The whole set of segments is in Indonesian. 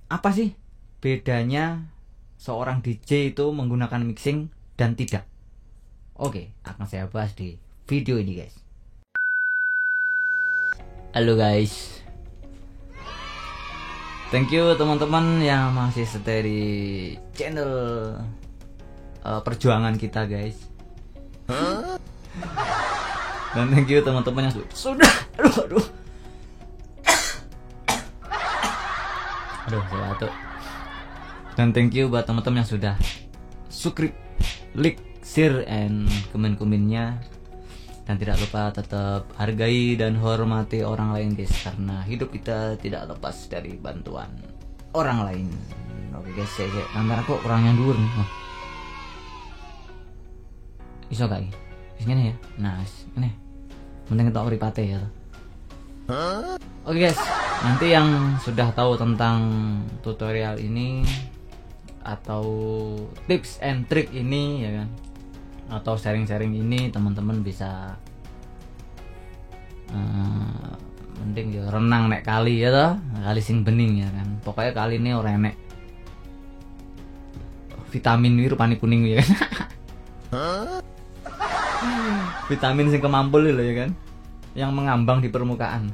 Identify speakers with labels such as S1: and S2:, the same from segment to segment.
S1: apa sih bedanya seorang DJ itu menggunakan mixing dan tidak? Oke, akan saya bahas di video ini guys. Halo guys, thank you teman-teman yang masih stay di channel perjuangan kita guys. Dan thank you teman-teman yang sudah aduh saya batuk. Dan thank you buat teman-teman yang sudah subscribe, like, share, and komen-komennya. Dan tidak lupa tetap hargai dan hormati orang lain guys, karena hidup kita tidak lepas dari bantuan orang lain. Oke guys, saya gambar aku kurangnya dulu nih. Oh. Iso gak ini? Ini ya. Nah, ini. Mending kita uripate ya. Oke guys, nanti yang sudah tahu tentang tutorial ini atau tips and trick ini ya kan, atau sharing-sharing ini, teman-teman bisa mending ya renang nek kali ya toh, kali sing bening ya kan. Pokoknya kali ini ora enek vitamin biru panik kuning ya kan. Vitamin sing kemampul lho ya kan, yang mengambang di permukaan.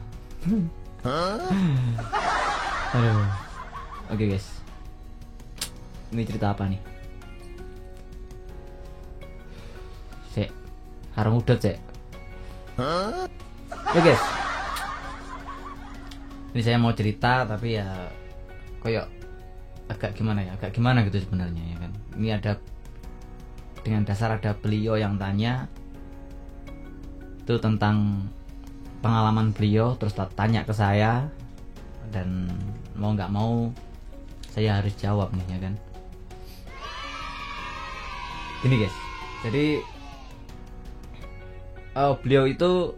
S1: Aduh. Oke guys, ini cerita apa nih? Sek, harung udah cek. Oke guys, ini saya mau cerita tapi ya koyok agak gimana gitu sebenarnya ya kan. Ini ada dengan dasar ada beliau yang tanya itu tentang pengalaman beliau, terus tanya ke saya, dan mau nggak mau saya harus jawab nih ya kan. Ini guys, jadi beliau itu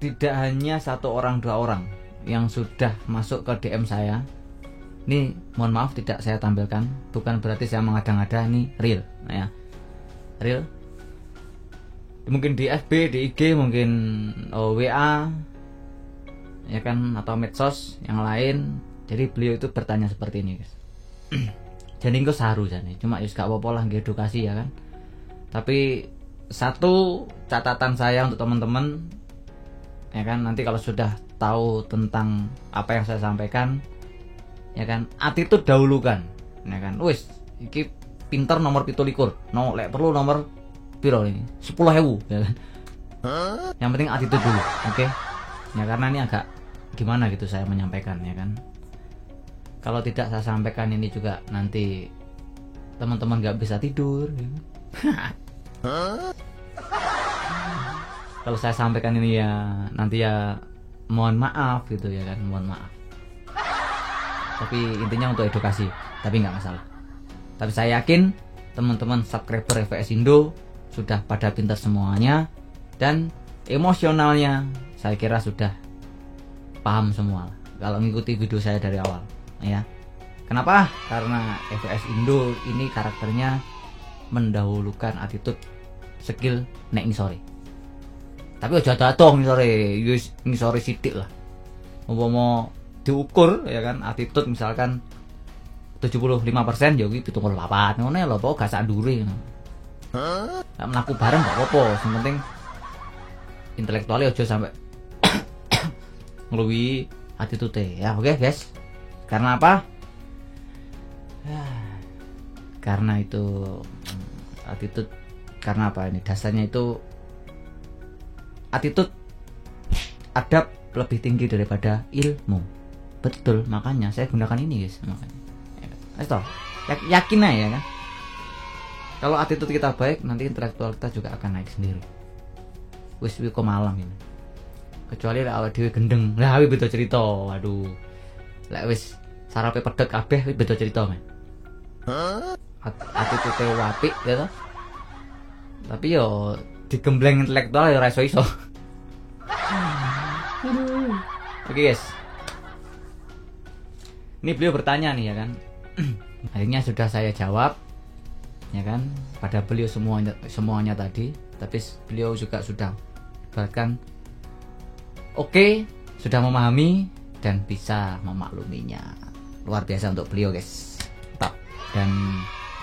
S1: tidak hanya satu orang, dua orang yang sudah masuk ke DM saya. Ini mohon maaf tidak saya tampilkan, bukan berarti saya mengada-ngada, ini real nah ya, real. Mungkin di FB, di IG, mungkin WA ya kan, atau medsos yang lain. Jadi beliau itu bertanya seperti ini guys. Jadi kok saru jane, cuma ya gak apa-apa lah, nggih edukasi ya kan. Tapi satu catatan saya untuk teman-teman ya kan, nanti kalau sudah tahu tentang apa yang saya sampaikan ya kan, attitude dahulukan ya kan. Wis iki pinter nomor 17, no lek perlu nomor piro ini 10.000 ya kan. Yang penting attitude dulu, oke? Ya karena ini agak gimana gitu saya menyampaikan ya kan. Kalau tidak saya sampaikan ini juga nanti teman-teman nggak bisa tidur ya. Kalau saya sampaikan ini ya nanti ya mohon maaf gitu ya kan, mohon maaf. Tapi intinya untuk edukasi, tapi nggak masalah. Tapi saya yakin teman-teman subscriber FVS Indo sudah pada pintar semuanya, dan emosionalnya saya kira sudah paham semua kalau mengikuti video saya dari awal ya. Kenapa? Karena FVS Indo ini karakternya mendahulukan attitude, skill nek ngisore. Tapi aja datoh ngisore, ngisore sithik lah. Mau diukur ya kan, attitude misalkan 75% ya kuwi 78 ngono lho, kok gak sak ndure ngono. Melaku bareng gak apa-apa, yang penting intelektualnya aja sampai ngeluwi attitude ya. Oke guys, karena apa? Karena itu attitude, karena apa ini dasarnya itu attitude, adab lebih tinggi daripada ilmu. Betul, makanya saya gunakan ini guys, makanya yakin aja ya kan. Kalau attitude kita baik, nanti intelektual kita juga akan naik sendiri. Wis kok malang ini. Kecuali lek awake dhewe gendeng. Lah kuwi beda cerita. Waduh. Lek wis sarape pedhek kabeh kuwi beda cerita, men. Attitude apik ya toh. Tapi yo digembleng intelektual ya ora iso. Oke guys. Ini beliau bertanya nih ya kan. Akhirnya sudah saya jawab ya kan pada beliau semuanya tadi, tapi beliau juga sudah bahkan oke, sudah memahami dan bisa memakluminya. Luar biasa untuk beliau guys. Top. Dan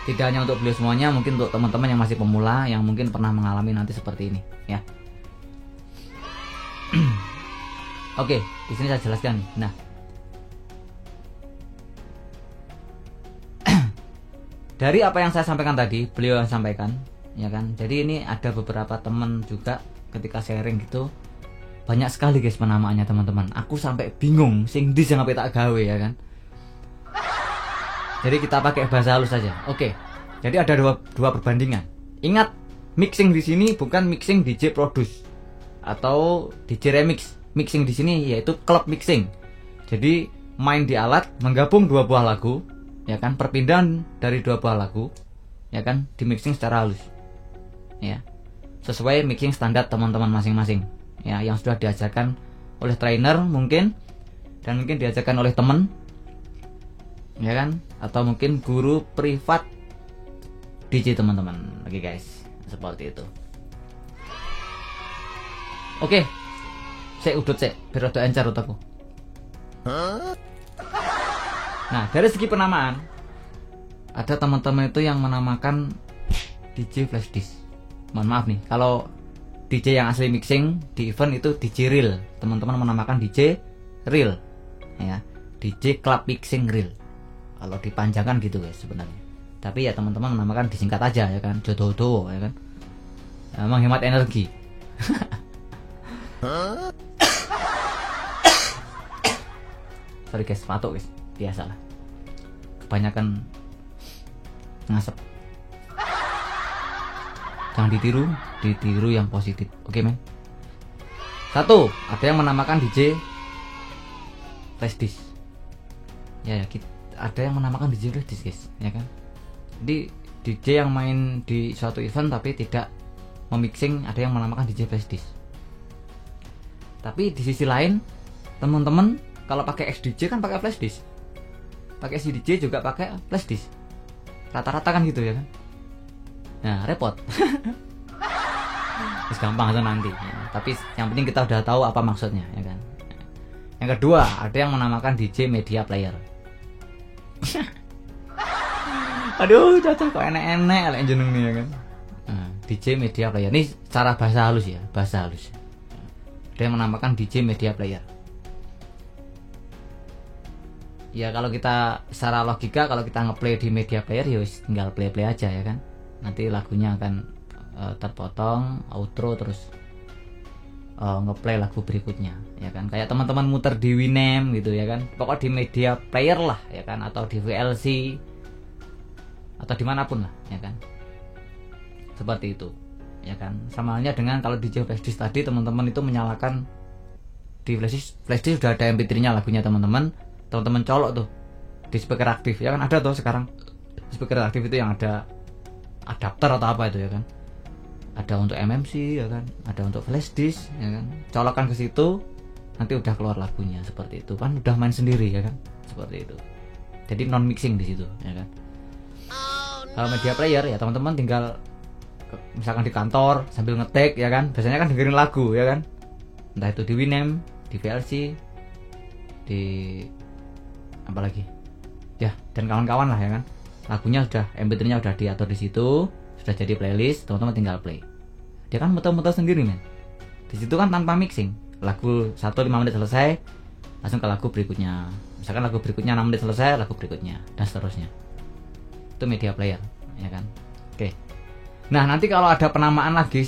S1: tidak hanya untuk beliau semuanya, mungkin untuk teman-teman yang masih pemula yang mungkin pernah mengalami nanti seperti ini ya. Oke, di sini saya jelaskan. Nah, dari apa yang saya sampaikan tadi, beliau yang sampaikan, ya kan. Jadi ini ada beberapa teman juga ketika sharing gitu, banyak sekali guys penamaannya teman-teman. Aku sampai bingung, sing di sampai tak gawe ya kan. Jadi kita pakai bahasa halus saja. Oke. Jadi ada dua perbandingan. Ingat, mixing di sini bukan mixing DJ produce atau DJ remix. Mixing di sini yaitu club mixing. Jadi main di alat, menggabung dua buah lagu, ya kan, perpindahan dari dua buah lagu, ya kan, di mixing secara halus. Ya. Sesuai mixing standar teman-teman masing-masing. Ya, yang sudah diajarkan oleh trainer mungkin, dan mungkin diajarkan oleh teman, ya kan, atau mungkin guru privat DJ teman-teman. Oke guys, seperti itu. Oke, saya udut saya biar rada encer otakku. Nah, dari segi penamaan, ada teman-teman itu yang menamakan DJ flash disk. Mohon maaf nih, kalau DJ yang asli mixing di event itu DJ real, teman-teman menamakan DJ real, ya, DJ club mixing real. Kalau dipanjangkan gitu guys sebenarnya. Tapi ya teman-teman menamakan disingkat aja ya kan, jodoh-jodoh ya kan. Menghemat energi. Sorry guys, batuk guys, biasalah. Kebanyakan ngasep. Jangan ditiru yang positif. Oke men. Satu, ada yang menamakan DJ flash disk. Ya, ada yang menamakan DJ flash disk guys, ya kan. Jadi DJ yang main di suatu event tapi tidak memixing, ada yang menamakan DJ flash disk. Tapi di sisi lain, teman-teman kalau pakai XDJ kan pakai flash disk, pakai CDJ juga pakai flash disk. Rata-rata kan gitu ya kan. Nah, repot. Terus gampang aja nanti ya. Tapi yang penting kita udah tahu apa maksudnya ya kan. Yang kedua, ada yang menamakan DJ media player. Aduh, cocok kok enek-enek lek jeneng nih ya kan. Nah, DJ media player ini secara bahasa halus ya, bahasa halus. Ada yang menamakan DJ media player. Ya kalau kita secara logika, kalau kita ngeplay di media player ya tinggal play-play aja ya kan. Nanti lagunya akan terpotong, outro, terus ngeplay lagu berikutnya ya kan. Kayak teman-teman muter di Winamp gitu ya kan. Pokok di media player lah ya kan, atau di VLC atau dimanapun lah ya kan. Seperti itu ya kan. Sama halnya dengan kalau DJ flash disk tadi, teman-teman itu menyalakan di flash disk sudah ada MP3 nya lagunya teman-teman colok tuh di speaker aktif ya kan. Ada tuh sekarang speaker aktif itu yang ada adapter atau apa itu ya kan. Ada untuk MMC ya kan, ada untuk flash disk ya kan. Colokan ke situ, nanti udah keluar lagunya. Seperti itu kan, udah main sendiri ya kan. Seperti itu. Jadi non mixing di situ ya kan. Kalau media player ya teman-teman tinggal misalkan di kantor sambil ngetik ya kan, biasanya kan dengerin lagu ya kan. Entah itu di Winamp, di VLC, di apa lagi ya, dan kawan-kawan lah ya kan. Lagunya udah, MP3 nya udah diatur di situ, sudah jadi playlist, teman-teman tinggal play. Dia kan muter-muter sendiri men. Di situ kan tanpa mixing. Lagu 1 5 menit selesai, langsung ke lagu berikutnya. Misalkan lagu berikutnya 6 menit selesai, lagu berikutnya dan seterusnya. Itu media player ya kan. Oke. Nah, nanti kalau ada penamaan lagi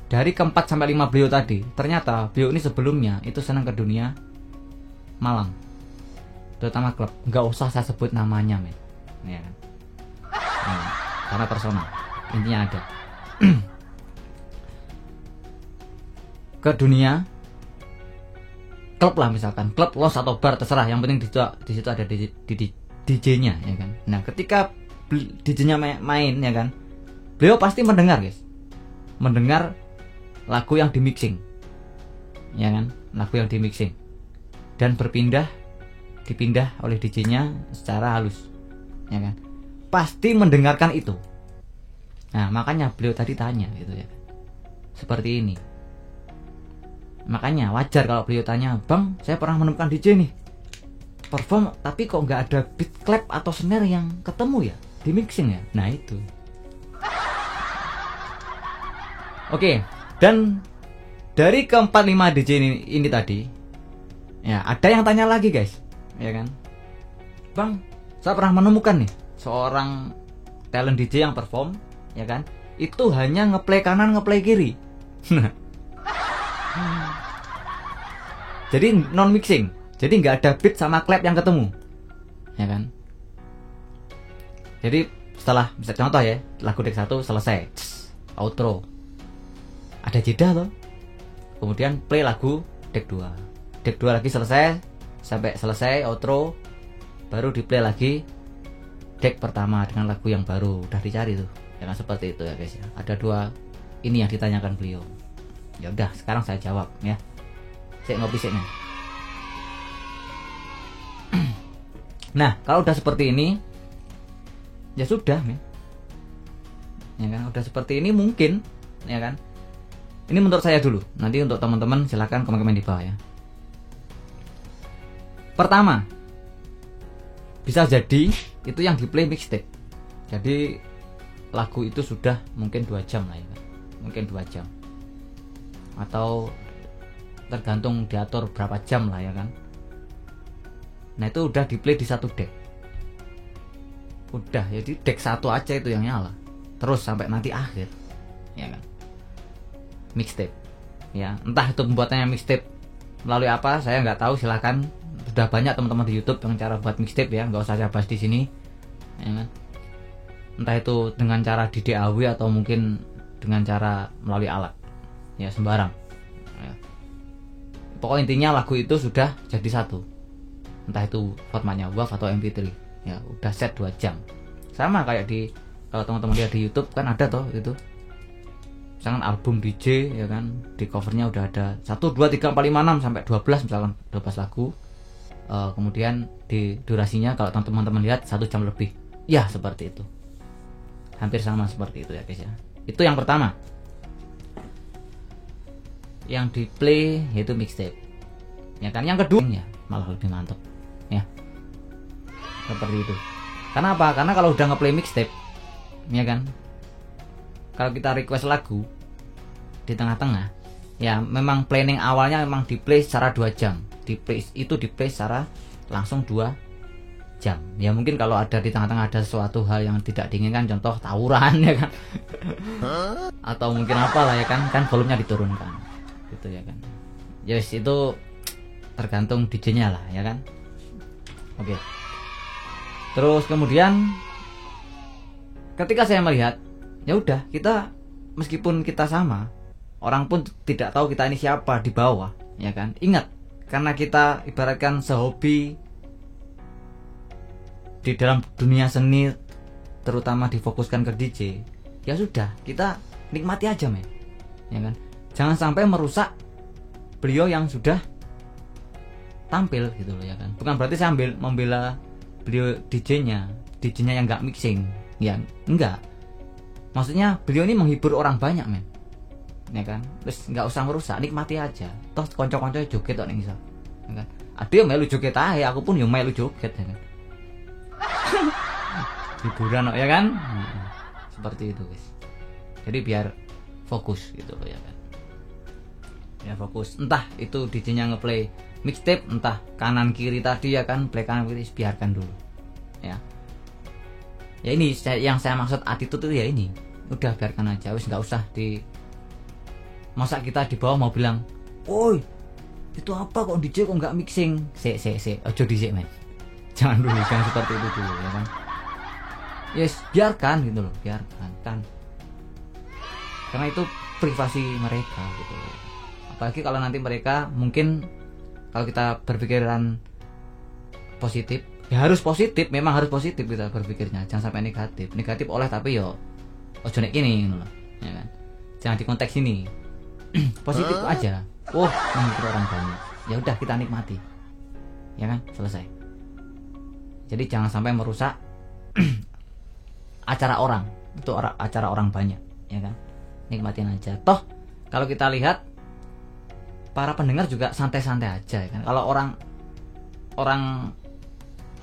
S1: dari keempat sampai 5 beliau tadi, ternyata beliau ini sebelumnya itu senang ke dunia malam, terutama klub. Nggak usah saya sebut namanya men ya kan. Nah, karena personal intinya ada ke dunia klub lah, misalkan klub, los atau bar terserah, yang penting di situ ada DJ-nya ya kan. Nah, ketika DJ-nya main ya kan, beliau pasti mendengar guys, mendengar lagu yang di mixing ya kan, lagu yang di mixing dan dipindah oleh DJ-nya secara halus ya kan. Pasti mendengarkan itu. Nah, makanya beliau tadi tanya gitu ya. Seperti ini. Makanya wajar kalau beliau tanya, "Bang, saya pernah menemukan DJ nih perform tapi kok nggak ada beat clap atau snare yang ketemu ya di mixing ya." Nah itu. Oke, dan dari ke-45 DJ ini tadi, ya ada yang tanya lagi guys, ya kan? "Bang, saya pernah menemukan nih seorang talent DJ yang perform, ya kan? Itu hanya ngeplay kanan, ngeplay kiri." Jadi non mixing, jadi nggak ada beat sama clap yang ketemu, ya kan? Jadi setelah bisa contoh ya, lagu deck 1 selesai, outro, ada jeda loh. Kemudian play lagu deck 2, deck 2 lagi selesai sampai selesai outro, baru di play lagi deck pertama dengan lagu yang baru. Udah dicari tuh, ya kan? Seperti itu ya guys ya. Ada 2 ini yang ditanyakan beliau. Ya udah, sekarang saya jawab ya. Saya ngopi sih nih. Nah, kalau udah seperti ini, ya sudah nih. Ya kan, udah seperti ini mungkin, ya kan? Ini menurut saya dulu. Nanti untuk teman-teman silakan komen-komen di bawah ya. Pertama, bisa jadi itu yang di play mixtape. Jadi lagu itu sudah mungkin 2 jam lah ya kan? Mungkin 2 jam. Atau tergantung diatur berapa jam lah ya kan. Nah itu udah di play di satu deck. Udah, jadi deck 1 aja itu yang nyala. Terus sampai nanti akhir, ya kan. Mixtape, ya entah itu pembuatannya mixtape melalui apa saya nggak tahu. Silahkan, sudah banyak teman-teman di YouTube yang cara buat mixtape ya, nggak usah saya bahas di sini, ya kan. Entah itu dengan cara di DAW atau mungkin dengan cara melalui alat, ya sembarang. Ya. Pokoknya intinya lagu itu sudah jadi satu, entah itu formatnya WAV atau MP3, ya udah set 2 jam. Sama kayak di, kalau teman-teman lihat di YouTube kan ada toh itu, misalkan album DJ ya kan, di covernya udah ada 1, 2, 3, 4, 5, 6 sampai 12 misalkan 12 lagu. Kemudian di durasinya kalau teman-teman lihat 1 jam lebih, ya seperti itu, hampir sama seperti itu ya guys ya. Itu yang pertama, yang di play yaitu mixtape, ya kan. Yang kedua ya malah lebih mantap ya, seperti itu. Karena apa? Karena kalau udah ngeplay mixtape, ya kan, kalau kita request lagu di tengah-tengah, ya memang planning awalnya memang di play secara 2 jam, di play secara langsung 2 jam. Ya mungkin kalau ada di tengah-tengah ada sesuatu hal yang tidak diinginkan, contoh tawuran ya kan, atau mungkin apalah ya kan volumenya diturunkan gitu ya kan. Yes, itu tergantung DJ-nya lah ya kan. Oke. Terus kemudian ketika saya melihat, ya udah, kita meskipun kita sama, orang pun tidak tahu kita ini siapa di bawah, ya kan. Ingat, karena kita ibaratkan sehobi di dalam dunia seni, terutama difokuskan ke DJ, ya sudah, kita nikmati aja men, ya kan. Jangan sampai merusak beliau yang sudah tampil gitu loh ya kan. Bukan berarti saya membela beliau DJ-nya yang nggak mixing, ya enggak. Maksudnya beliau ini menghibur orang banyak men, ya kan. Terus nggak usah merusak, nikmati aja. Toh konco-konco joget kok nih misal, ya kan. Ada yang melu joget aja, aku pun yang melu joget ya kan. Hiburan ya kan. Seperti itu guys. Jadi biar fokus gitu loh ya kan. Ya fokus, entah itu DJ-nya ngeplay mixtape, entah kanan kiri tadi ya kan, play kanan kiri, biarkan dulu ya. Ya ini yang saya maksud attitude itu ya ini, udah biarkan aja, wis nggak usah di masa kita di bawah mau bilang, "Woi, itu apa kok DJ kok nggak mixing?" Ojo dhisik men, jangan dulu, jangan seperti itu dulu ya kan. Yes, biarkan gitu loh, biarkan kan, karena itu privasi mereka gitu loh. Apalagi kalau nanti mereka mungkin, kalau kita berpikiran positif, ya harus positif, memang harus positif kita berpikirnya, jangan sampai negatif oleh tapi yo ojo nek gini gitu loh ya kan. Jangan di konteks ini. Positif aja. Oh, menghibur orang banyak, ya udah kita nikmati ya kan, selesai. Jadi jangan sampai merusak acara orang, itu acara orang banyak ya kan. Nikmatin aja. Toh kalau kita lihat para pendengar juga santai-santai aja ya kan. Kalau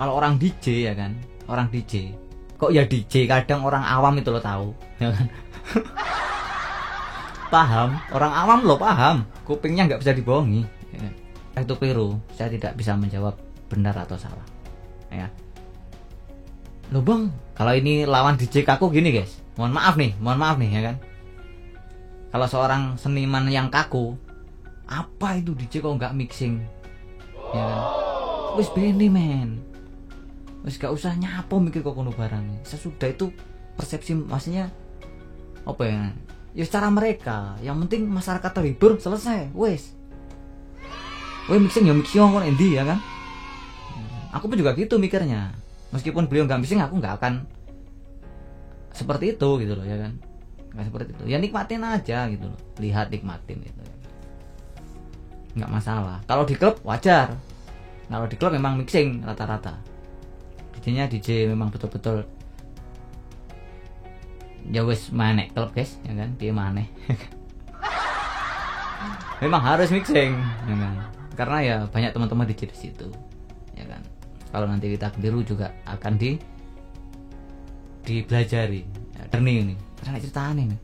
S1: orang DJ ya kan, orang DJ kok ya DJ, kadang orang awam itu lo tahu ya kan. Paham, orang awam lo paham, kupingnya nggak bisa dibohongi ya kan? Itu keliru, saya tidak bisa menjawab benar atau salah ya. Loh bang, kalau ini lawan DJ kaku gini guys, mohon maaf nih ya kan. Kalau seorang seniman yang kaku, apa itu DJ kok nggak mixing ya kan? Wis bene men, wis gak usah nyapo mikir kok kono barang. Sesudah itu persepsi maksudnya apa ya? Ya secara mereka, yang penting masyarakat terhibur, selesai, wis. Weh mixing ya mixing kon endi ya kan? Aku pun juga gitu mikirnya. Meskipun beliau nggak mixing, aku nggak akan seperti itu gitu loh ya kan? Nggak seperti itu. Ya nikmatin aja gitu loh. Lihat nikmatin gitu. Nggak masalah. Kalau di klub wajar. Kalau di klub memang mixing rata-rata. DJ-nya DJ memang betul-betul ya wes manek klub guys ya kan, dia maneh. Memang harus mixing ya kan? Karena ya banyak teman-teman DJ di situ ya kan. Kalau nanti kita keliru juga akan dipelajari ya, ini karena ceritanya nih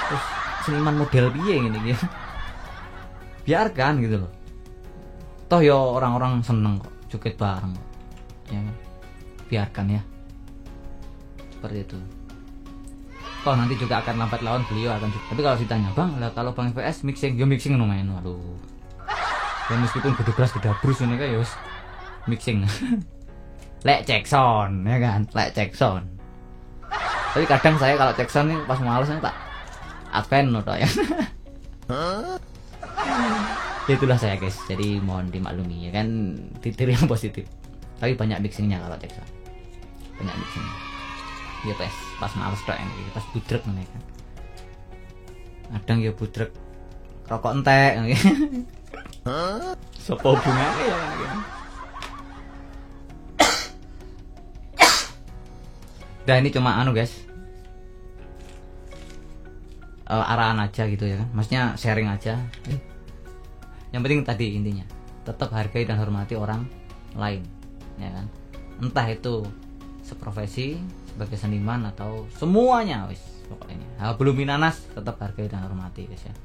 S1: terus seniman model piye gini gitu. Biarkan gitu loh, toh ya orang-orang seneng kok joget bareng kok ya kan? Biarkan ya seperti itu. Toh nanti juga akan lambat laun beliau akan. Tapi kalau ditanya bang, lah kalau bang VS mixing, yo mixing no main, waduh. Ya meskipun gede beras gede brus ini kan yos mixing. Lek Jackson ya kan, lek Jackson. Tapi kadang saya kalau Jackson nih pas males nih tak advent no ya. Itulah saya guys, jadi mohon dimaklumi ya kan, titir yang positif. Tapi banyak mixingnya kalau Jackson, banyak mixingnya. Ya pas males tok ini, pas budrek ngene kan. Kadang ya budrek rokok entek. Sopo hubungannya ya kan. Dan ini cuma guys, arahan aja gitu ya kan, maksudnya sharing aja. Yang penting tadi intinya tetap hargai dan hormati orang lain ya kan, entah itu seprofesi sebagai seniman atau semuanya wis pokoknya. Belum minanas tetap hargai dan hormati guys ya.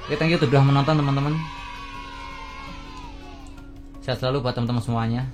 S1: Oke, thank you sudah menonton teman-teman. Sehat selalu buat teman-teman semuanya.